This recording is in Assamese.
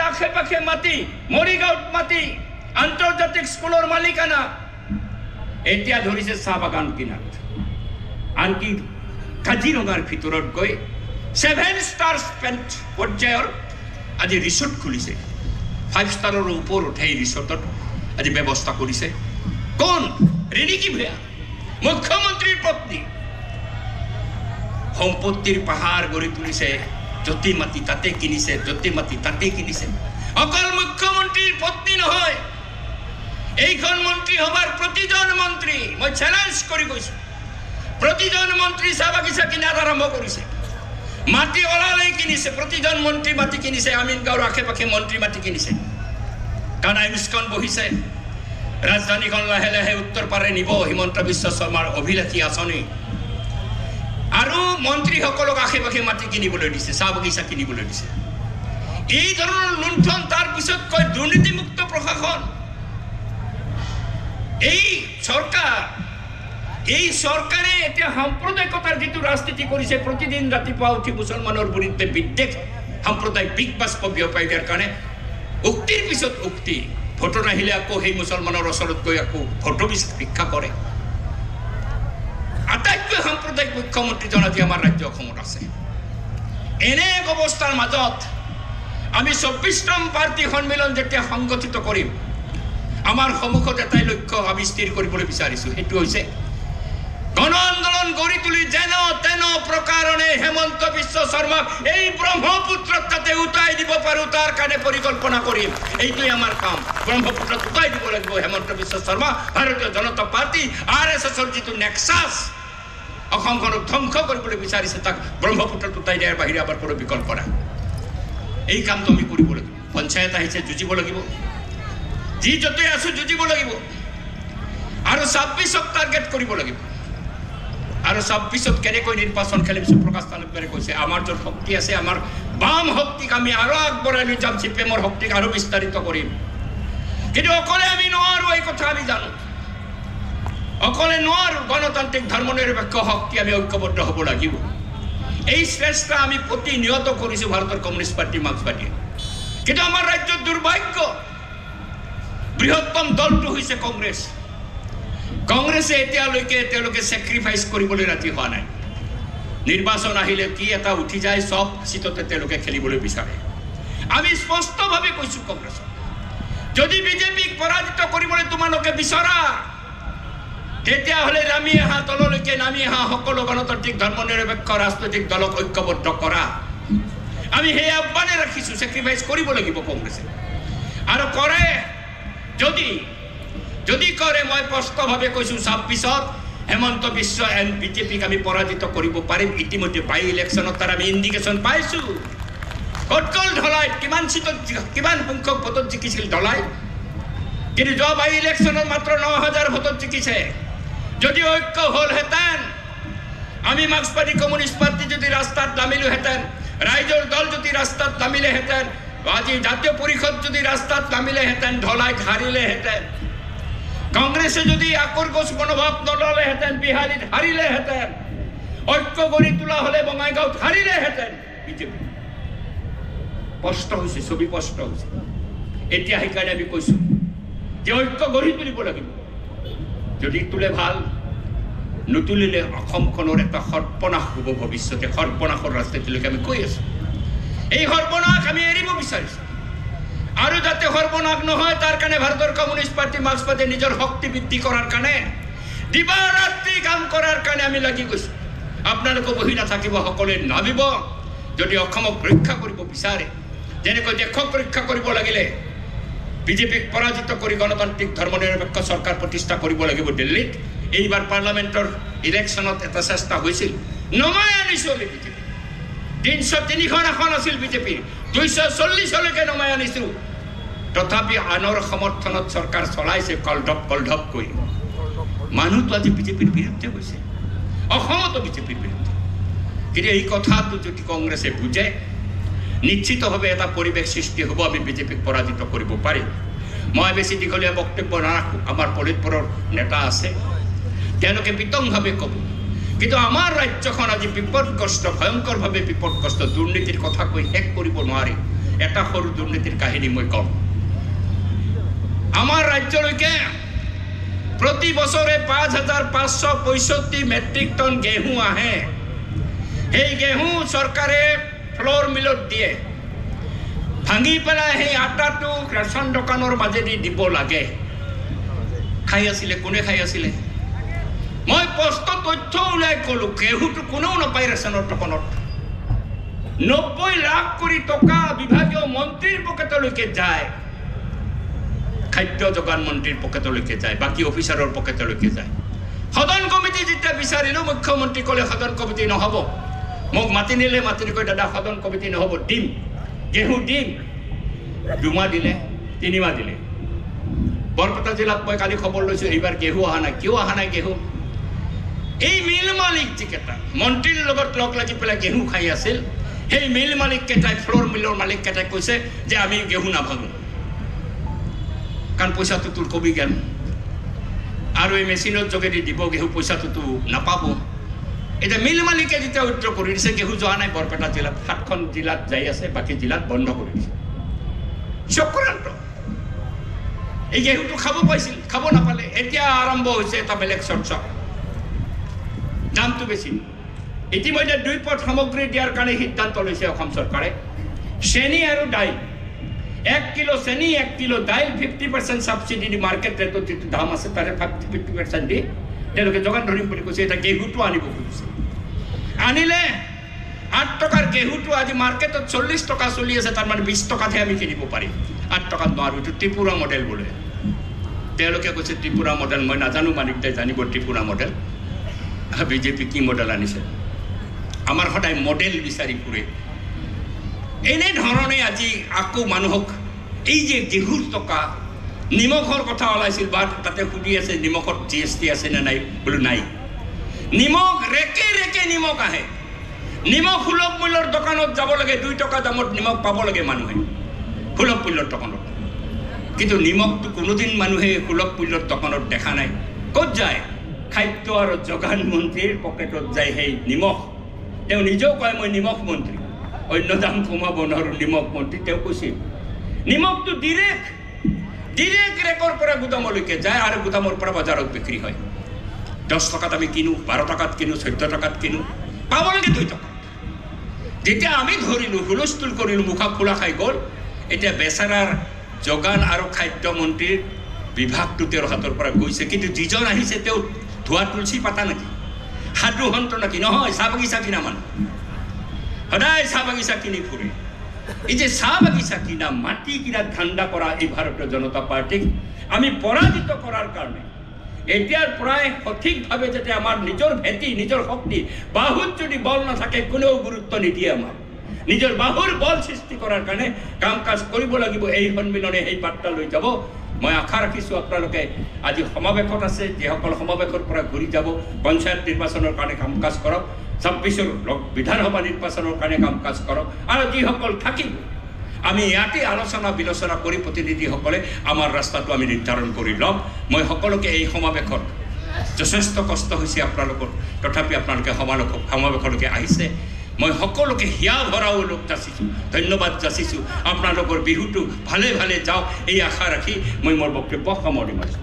আশে পাশে মাটি মৰিগাঁৱত মাটি আন্তৰ্জাতিক স্কুলৰ মালিকানা এতিয়া ধৰিছে চাহ বাগান কিনাত আনকি কাজিৰঙাৰ ভিতৰত গৈ 7 ষ্টাৰ পৰ্যায়ৰ আজি ৰিসৰ্ট খুলিছে 5 ষ্টাৰৰ ওপৰত এই ৰিসৰ্টত আজি ব্যৱস্থা কৰিছে কোন ৰিনিকি ভূঞা মুখ্যমন্ত্ৰীৰ পত্নী সম্পত্তিৰ পাহাৰ গঢ়ি তুলিছে যতি মাটি তাতে কিনিছে যতি মাটি তাতে কিনিছে অকল মুখ্যমন্ত্ৰীৰ পত্নী নহয় এইখন মন্ত্ৰী সভাৰ প্ৰতিজন মন্ত্ৰী মই চ্যালেঞ্জ কৰি কৈছো প্ৰতিজন মন্ত্ৰী চাহ বাগিচা কিনাত আৰম্ভ কৰিছে মাটি ওলালে কিনিছে প্ৰতিজন মন্ত্ৰী মাটি কিনিছে আমিনগাঁৱৰ আশে পাশে মন্ত্ৰী মাটি কিনিছে কাৰণ আইনস্কন বহিছে ৰাজধানীখন লাহে লাহে উত্তৰ পাৰে নিব হিমন্ত বিশ্ব শৰ্মাৰ অভিলাষী আঁচনি আৰু মন্ত্ৰীসকলক আশে পাশে মাটি কিনিবলৈ দিছে চাহ বাগিচা কিনিবলৈ দিছে এই ধৰণৰ লুণ্ঠন তাৰ পিছত কয় দুৰ্নীতিমুক্ত প্ৰশাসন এই চৰকাৰে এতিয়া সাম্প্ৰদায়িকতাৰ যিটো ৰাজনীতি কৰিছে প্ৰতিদিন ৰাতিপুৱা উঠি মুছলমানৰ বিৰুদ্ধে বিদ্বেষ সাম্প্ৰদায়িক বিগবাস্প বিয়পাই দিয়াৰ কাৰণে উক্তিৰ পিছত উক্তি ভোটৰ আহিলে আকৌ সেই মুছলমানৰ ওচৰত গৈ আকৌ ভোটৰ ভিক্ষা কৰে আটাইতকৈ সাম্প্ৰদায়িক মুখ্যমন্ত্ৰীজন আজি আমাৰ ৰাজ্য অসমত আছে এনে এক অৱস্থাৰ মাজত আমি 24তম পাৰ্টি সন্মিলন যেতিয়া সংগঠিত কৰিম আমাৰ সন্মুখত এটাই লক্ষ্য আমি স্থিৰ কৰিবলৈ বিচাৰিছো সেইটো হৈছে গণ আন্দোলন গঢ়ি তুলি যেন তেন প্ৰকাৰণে হেমন্ত বিশ্ব শৰ্মা এই ব্ৰহ্মপুত্ৰত তাতে উঠাই দিব পাৰো তাৰ কাৰণে পৰিকল্পনা কৰিম এইটোই আমাৰ কাম ব্ৰহ্মপুত্ৰত উঠাই দিব লাগিব হেমন্ত বিশ্ব শৰ্মা ভাৰতীয় জনতা পাৰ্টি RSSৰ যিটো নেক্সাছ অসমখনক ধ্বংস কৰিবলৈ বিচাৰিছে তাক ব্ৰহ্মপুত্ৰত উঠাই দিয়াৰ বাহিৰে আমাৰ কোনো বিকল্প নাই এই কামটো আমি কৰিব লাগিব পঞ্চায়ত আহিছে যুঁজিব লাগিব যি যতে আছো যুঁজিব লাগিব আৰু 26ক টাৰ্গেট কৰিব লাগিব আৰু 26ত কেনেকৈ নিৰ্বাচন খেলিম সুপ্ৰকাশ তালুকদাৰে কৈছে আমাৰ য'ত শক্তি আছে আমাৰ বাম শক্তিক আমি আৰু আগবঢ়াই লৈ যাম CPM-ৰ শক্তিক আৰু বিস্তাৰিত কৰিম কিন্তু অকলে আমি নোৱাৰো এই কথা আমি জানো অকলে নোৱাৰো গণতান্ত্ৰিক ধৰ্মনিৰপেক্ষ শক্তি আমি ঐক্যবদ্ধ হ'ব লাগিব এই চেষ্টা আমি প্ৰতিনিয়ত কৰিছো ভাৰতৰ কমিউনিষ্ট পাৰ্টি মাৰ্ক্সবাদীয়ে কিন্তু আমাৰ ৰাজ্যৰ দুৰ্ভাগ্য বৃহত্তম দলটো হৈছে কংগ্ৰেছে এতিয়ালৈকে তেওঁলোকে স্যাক্ৰিফাইস কৰিবলৈ ৰাজি হোৱা নাই নিৰ্বাচন আহিলে কি এটা উঠি যায় সব সিটতে তেওঁলোকে খেলিবলৈ বিচাৰে আমি স্পষ্টভাৱে কৈছো কংগ্ৰেছ যদি বিজেপিক পৰাজিত কৰিবলৈ তোমালোকে বিচৰা তেতিয়া হলে নামি আহা তললৈকে নামি আহা সকলো গণতান্ত্ৰিক ধৰ্মনিৰপেক্ষ ৰাজনৈতিক দলক ঐক্যবদ্ধ কৰা আমি সেই আহ্বানে ৰাখিছো স্যাক্ৰিফাইস কৰিব লাগিব কংগ্ৰেছে আৰু কৰে যদি কৰে মই স্পষ্টভাৱে কৈছো 26ত হেমন্ত বিশ্ব এণ্ড বিজেপিক আমি পৰাজিত কৰিব পাৰিম ইতিমধ্যে বাই ইলেকশ্যনত তাৰ আমি ইণ্ডিকেশ্যন পাইছো কটকল ঢলাই কিমান সংখ্যক ভোটত জিকিছিল ঢলাই কিন্তু যোৱা বাই ইলেকশ্যনত মাত্ৰ 9000 ভোটত জিকিছে যদি ঐক্য হলহেঁতেন আমি মাৰ্ক্সবাদী কমিউনিষ্ট পাৰ্টি যদি ৰাস্তাত নামিলোহেঁতেন ৰাইজৰ দল যদি ৰাস্তাত নামিলেহেঁতেন আজি জাতীয় পৰিষদ যদি ৰাস্তাত নামিলেহেঁতেন ঢলাইত হাৰিলেহেঁতেন কংগ্ৰেছে যদি আকৰ্ষণ মনোভাৱ নললেহেঁতেন বিহাৰীত হাৰিলেহেঁতেন ঐক্য গঢ়ি তোলা হলে বঙাইগাঁৱত হাৰিলেহেঁতেন বিজেপি স্পষ্ট হৈছে ছবি স্পষ্ট হৈছে এতিয়া সেইকাৰণে আমি কৈছো যে ঐক্য গঢ়ি তুলিব লাগিব যদি তোলে ভাল নুতুলিলে অসমখনৰ এটা সৰ্বনাশ হ'ব ভৱিষ্যতে সৰ্বনাশৰ ৰাজনীতিলৈকে আমি কৈ আছো এই সৰ্বনাশ আমি এৰিব বিচাৰিছো আৰু যাতে সৰ্বনাশ নহয় তাৰ কাৰণে ভাৰতৰ কমিউনিষ্ট পাৰ্টি মাৰ্ক্সবাদীয়ে নিজৰ শক্তি বৃদ্ধি কৰাৰ কাৰণে দিবা ৰাতি কাম কৰাৰ কাৰণে আমি লাগি গৈছো আপোনালোকে বহি নাথাকিব সকলোৱে নামিব যদি অসমক ৰক্ষা কৰিব বিচাৰে যেনেকৈ দেশক ৰক্ষা কৰিব লাগিলে বিজেপিক পৰাজিত কৰি গণতান্ত্ৰিক ধৰ্মনিৰপেক্ষ চৰকাৰ প্ৰতিষ্ঠা কৰিব লাগিব দিল্লীত এইবাৰ পাৰ্লামেণ্টৰ ইলেকশ্যনত এটা চেষ্টা হৈছিল নমাই আনিছো আমি বিজেপি 303খন আসন আছিল বিজেপিৰ 240লৈকে নমাই আনিছো তথাপি আনৰ সমৰ্থনত চৰকাৰ চলাইছে কলঢপ কৰি মানুহটো আজি বিজেপিৰ বিৰুদ্ধে গৈছে অসমতো বিজেপিৰ বিৰুদ্ধে কিন্তু এই কথাটো যদি কংগ্ৰেছে বুজে নিশ্চিতভাৱে এটা পৰিৱেশ সৃষ্টি হ'ব আমি বিজেপিক পৰাজিত কৰিব পাৰিম মই বেছি দীঘলীয়া বক্তব্য নাৰাখো আমাৰ পলিটপুৰৰ নেতা আছে তেওঁলোকে বিতংভাৱে ক'ব কিন্তু আমাৰ ৰাজ্যখন আজি বিপদগ্ৰস্ত ভয়ংকৰভাৱে বিপদগ্ৰস্ত দুৰ্নীতিৰ কথা কৈ শেষ কৰিব নোৱাৰি এটা সৰু দুৰ্নীতিৰ কাহিনী মই কম আমাৰ ৰাজ্যলৈকে প্ৰতি বছৰে ৫,৫৬৫ মেট্ৰিক টন গেহু আহে সেই গেহু চৰকাৰে ফ্লোৰ মিলত দিয়ে ভাঙি পেলাই সেই আটাটো ৰেচন দোকানৰ মাজেদি দিব লাগে খাই আছিলে কোনে খাই আছিলে মই স্পষ্ট তথ্য উলাই ক'লো গেহুটো কোনেও নাপায় ৰেচনৰ দোকানত ৯০ লাখ কোটি টকা বিভাগীয় মন্ত্ৰীৰ পকেটলৈকে যায় খাদ্য যোগান মন্ত্ৰীৰ পকেটলৈকে যায় বাকী অফিচাৰৰ পকেটলৈকে যায় সদন কমিটি যেতিয়া বিচাৰিলো মুখ্যমন্ত্ৰী ক'লে সদন কমিটি নহ'ব মোক মাতি নিলে মাতি কৈ দাদা সদন কমিটি নহ'ব দিম গেহু দিম ২ মাহ দিলে ৩ মাহ দিলে বৰপেটা জিলাত মই কালি খবৰ লৈছোঁ এইবাৰ গেহু অহা নাই কিয় অহা নাই গেহু এই মিল মালিক যিকেইটা মন্ত্ৰীৰ লগত লগ লাগি পেলাই গেহু খাই আছিল সেই মিল মালিককেইটাই ফ্লোৰ মিলৰ মালিককেইটাই কৈছে যে আমি গেহু নাভাঙো কাৰণ পইচাটো তোৰ কমি গেল আৰু এই মেচিনৰ যোগেদি দিব গেহু পইচাটোতো নাপাব এতিয়া মিল মালিকে যেতিয়া উইথড্ৰ কৰি দিছে গেহু যোৱা নাই বৰপেটা জিলাত ৭খন জিলাত যাই আছে বাকী জিলাত বন্ধ কৰি দিছে চক্ৰান্ত এই গেহুটো খাব পাইছিল খাব নাপালে এতিয়া আৰম্ভ হৈছে এটা বেলেগ চৰ্চা দামটো বেছি ইতিমধ্যে ২ পথ সামগ্ৰী দিয়াৰ কাৰণে সিদ্ধান্ত লৈছে অসম চৰকাৰে চেনি আৰু দাইল 1 কিলো চেনি 1 কিলো দাইল 50% সাবসিডি দি মার্কেট রেটত যেটো দাম আছে তাৰে 50% দি তেওঁলোকে যোগান ধৰিম বুলি কৈছে এটা গেহুটো আনিব খুজিছে আনিলে 8 টকাৰ গেহুটো আজি মাৰ্কেটত 40 টকা চলি আছে তাৰ মানে 20 টকাতে আমি কিনিব পাৰিম 8 টকাত নোৱাৰো এইটো ত্ৰিপুৰা মডেল বোলে তেওঁলোকে কৈছে ত্ৰিপুৰা মডেল মই নাজানো মানিকদাই জানিব ত্ৰিপুৰা মডেল বিজেপি কি মডেল আনিছে আমাৰ সদায় মডেল বিচাৰি ফুৰে এনে ধৰণে আজি আকো মানুহক এই যে গেহুৰ টকা নিমখৰ কথা ওলাইছিল বা তাতে সুধি আছে নিমখত জিএসটি আছে না নাই বলো নাই নিমখ ৰেকে ৰেকে নিমখ আহে নিমখ সুলভ মূল্যৰ দোকানত যাব লাগে 2 টকা দামত নিমখ পাব লাগে মানুহে সুলভ মূল্যৰ দোকানত কিন্তু নিমখটো কোনোদিন মানুহে সুলভ মূল্যৰ দোকানত দেখা নাই ক'ত যায় খাদ্য আৰু যোগান মন্ত্ৰীৰ পকেটত যায় সেই নিমখ তেওঁ নিজেও কয় মই নিমখ মন্ত্ৰী অন্য দাম কমাব নোৱাৰো নিমখ মন্ত্ৰী তেওঁ কৈছিল নিমখটো ডিৰেক্ট ৰেকৰ পৰা গুদামলৈকে যায় আৰু গুদামৰ পৰা বজাৰত বিক্ৰী হয় 10 টকাত আমি কিনো 12 টকাত কিনো 14 টকাত কিনো পাব লাগে 2 টকা যেতিয়া আমি ধৰিলো হুলস্থুল কৰিলো মুখা খোলা খাই গ'ল এতিয়া বেচাৰাৰ যোগান আৰু খাদ্য মন্ত্ৰীৰ বিভাগটো তেওঁৰ হাতৰ পৰা গৈছে কিন্তু যিজন আহিছে তেওঁ ধোৱা তুলসী পাতা নেকি সাধু সন্ত নেকি নহয় চাহ বাগিচা কিনা মানুহ সদায় চাহ বাগিচা কিনি ফুৰে এই যে চাহ বাগিচা কিনা মাটি কিনা ধান্দা কৰা এই ভাৰতীয় জনতা পাৰ্টিক আমি পৰাজিত কৰাৰ কাৰণে এতিয়াৰ পৰাই সঠিকভাৱে যাতে আমাৰ নিজৰ ভেটি নিজৰ শক্তি বাহুত যদি বল নাথাকে কোনেও গুৰুত্ব নিদিয়ে আমাক নিজৰ বাহুৰ বল সৃষ্টি কৰাৰ কাৰণে কাম কাজ কৰিব লাগিব এই সন্মিলনে এই বাৰ্তা লৈ যাব মই আশা ৰাখিছোঁ আপোনালোকে আজি সমাৱেশত আছে যিসকল সমাৱেশৰ পৰা ঘূৰি যাব পঞ্চায়ত নিৰ্বাচনৰ কাৰণে কাম কাজ কৰক ২৬ৰ বিধানসভা নিৰ্বাচনৰ কাৰণে কাম কাজ কৰক আৰু যিসকল থাকিব আমি ইয়াতে আলোচনা বিলোচনা কৰি প্ৰতিনিধিসকলে আমাৰ ৰাস্তাটো আমি নিৰ্ধাৰণ কৰি ল'ম মই সকলোকে এই সমাৱেশত যথেষ্ট কষ্ট হৈছে আপোনালোকৰ তথাপি আপোনালোকে সমাৱেশলৈকে আহিছে মই সকলোকে হিয়া ভৰাও লোক যাচিছোঁ ধন্যবাদ যাচিছোঁ আপোনালোকৰ বিহুটো ভালে ভালে যাওক এই আশা ৰাখি মই মোৰ বক্তব্য সামৰণি মাৰিছোঁ